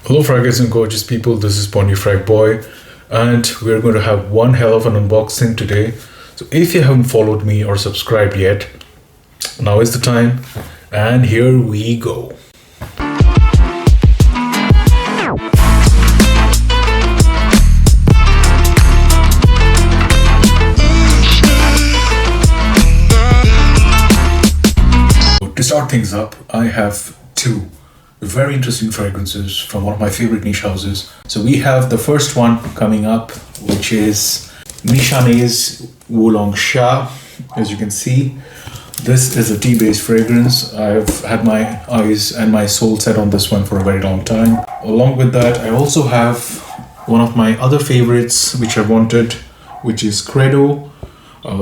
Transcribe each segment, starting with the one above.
Hello fraggers and gorgeous people, this is Pony Frag Boy and we're going to have one hell of an unboxing today. So if you haven't followed me or subscribed yet, now is the time and here we go. To start things up, I have two very interesting fragrances from one of my favorite niche houses. So we have the first one coming up, which is Nishane's Wulong Sha. As you can see, this is a tea-based fragrance. I've had my eyes and my soul set on this one for a very long time. Along with that, I also have one of my other favorites which I wanted, which is Kredo.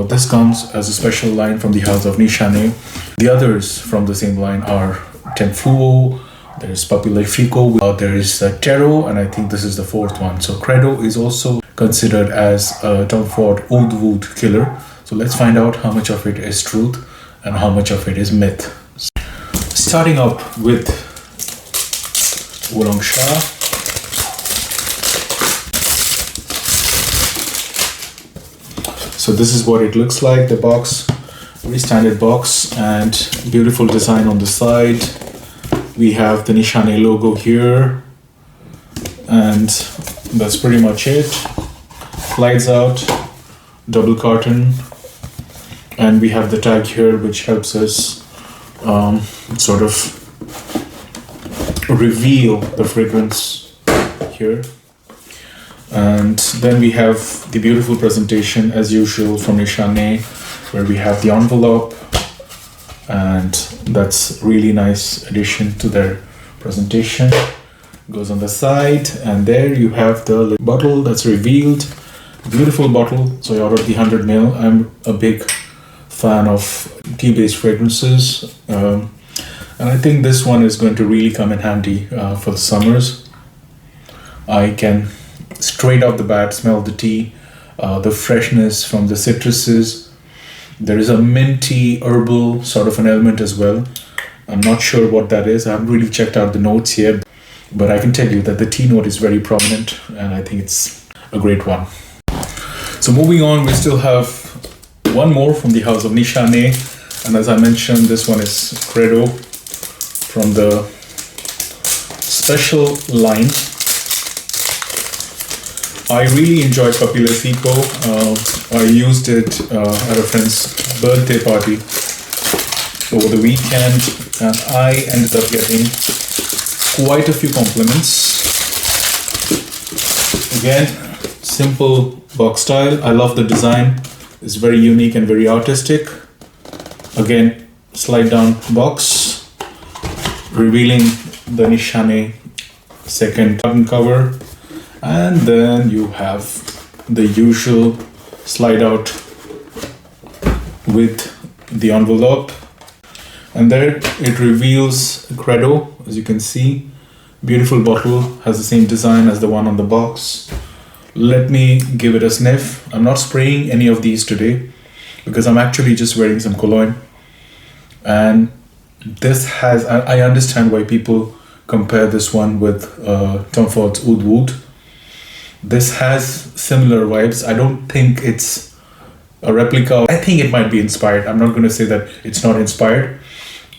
This comes as a special line from the house of Nishane. The others from the same line are Tenfuo, there's Papillai Frico, there is Tero, and I think this is the fourth one. So Kredo is also considered as a Tom Ford Oud Wood killer. So let's find out how much of it is truth and how much of it is myth. Starting up with Wulong Sha. So this is what it looks like, the box, very standard box and beautiful design on the side. We have the Nishane logo here and that's pretty much it. Slides out, double carton, and we have the tag here which helps us sort of reveal the fragrance here. And then we have the beautiful presentation as usual from Nishane, where we have the envelope, and that's really nice addition to their presentation. Goes on the side, and there you have the bottle that's revealed. Beautiful bottle. So I ordered the 100ml. I'm a big fan of tea-based fragrances, and I think this one is going to really come in handy for the summers. I can straight off the bat smell the tea, the freshness from the citruses. There is a minty herbal sort of an element as well. I'm not sure what that is. I haven't really checked out the notes yet, but I can tell you that the tea note is very prominent and I think it's a great one. So moving on, we still have one more from the house of Nishane, and as I mentioned, this one is Kredo from the special line. I really enjoyed Papillai Frico. I used it at a friend's birthday party over the weekend and I ended up getting quite a few compliments. Again, simple box style. I love the design. It's very unique and very artistic. Again, slide down box, revealing the Nishane second carton cover. And then you have the usual slide out with the envelope. And there it reveals Kredo, as you can see. Beautiful bottle, has the same design as the one on the box. Let me give it a sniff. I'm not spraying any of these today because I'm actually just wearing some cologne. And this has, I understand why people compare this one with Tom Ford's Oud Wood. This has similar vibes. I don't think it's a replica. I think it might be inspired. I'm not going to say that it's not inspired,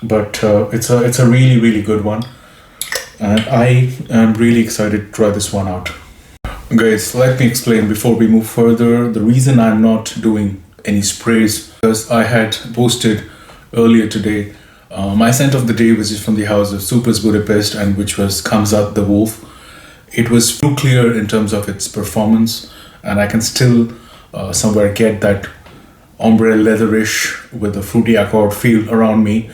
but it's a really, really good one. And I am really excited to try this one out. Guys, let me explain before we move further. The reason I'm not doing any sprays, because I had posted earlier today my scent of the day, which is from the house of Supers Budapest, and which was Kamzat the Wolf. It was too clear in terms of its performance, and I can still somewhere get that ombre leatherish with a fruity accord feel around me.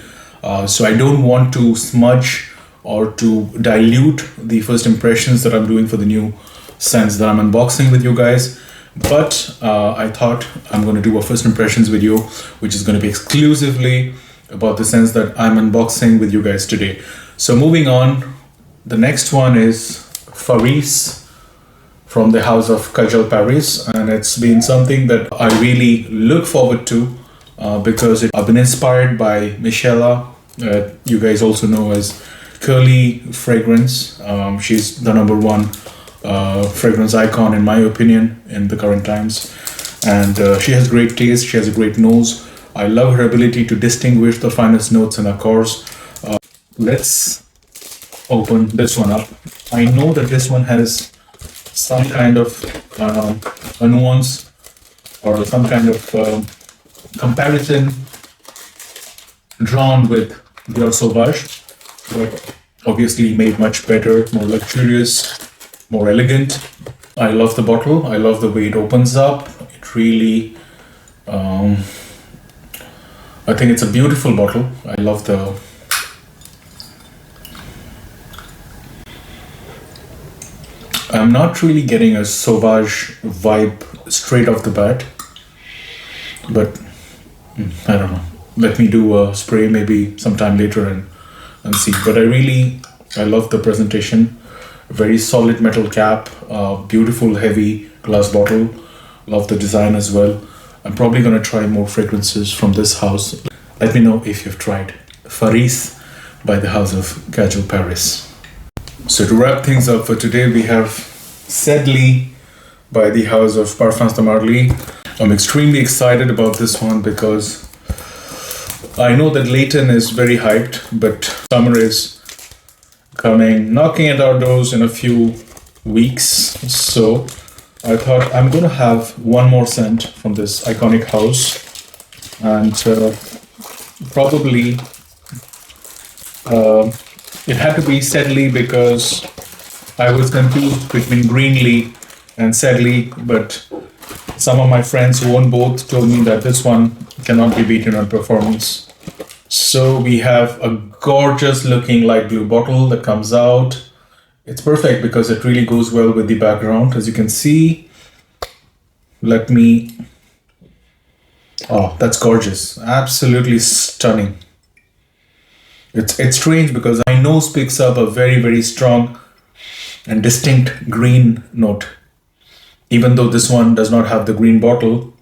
So I don't want to smudge or to dilute the first impressions that I'm doing for the new scents that I'm unboxing with you guys. But I thought I'm going to do a first impressions video, which is going to be exclusively about the scents that I'm unboxing with you guys today. So moving on, the next one is Farice from the house of Kajal Paris, and it's been something that I really look forward to because I've been inspired by Michella, you guys also know as curly fragrance. She's the number one fragrance icon in my opinion in the current times, and she has great taste. She has a great nose. I love her ability to distinguish the finest notes in her cores. Let's open this one up. I know that this one has some kind of a nuance or some kind of comparison drawn with Dior Sauvage, but obviously made much better, more luxurious, more elegant. I love the bottle. I love the way it opens up. It really, I think it's a beautiful bottle. I love the I'm not really getting a Sauvage vibe straight off the bat, but I don't know. Let me do a spray maybe sometime later and see. But I love the presentation. Very solid metal cap, beautiful heavy glass bottle. Love the design as well. I'm probably gonna try more fragrances from this house. Let me know if you've tried Farice by the house of Kajal Paris. So to wrap things up for today, we have Sedley by the house of Parfums de Marly. I'm extremely excited about this one because I know that Leighton is very hyped, but summer is coming, knocking at our doors in a few weeks. So I thought I'm gonna have one more scent from this iconic house, and probably it had to be Sedley because I was confused between Greenlee and Sedley, but some of my friends who own both told me that this one cannot be beaten on performance. So we have a gorgeous looking light blue bottle that comes out. It's perfect because it really goes well with the background. As you can see, oh, that's gorgeous. Absolutely stunning. It's strange because my nose picks up a very, very strong and distinct green note. Even though this one does not have the green bottle,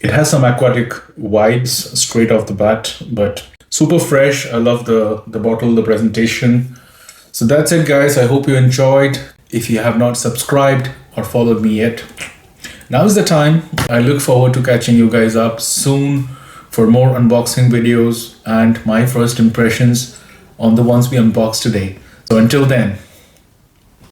it has some aquatic vibes straight off the bat, but super fresh. I love the bottle, the presentation. So that's it, guys. I hope you enjoyed. If you have not subscribed or followed me yet, now is the time. I look forward to catching you guys up soon for more unboxing videos and my first impressions on the ones we unboxed today. So until then,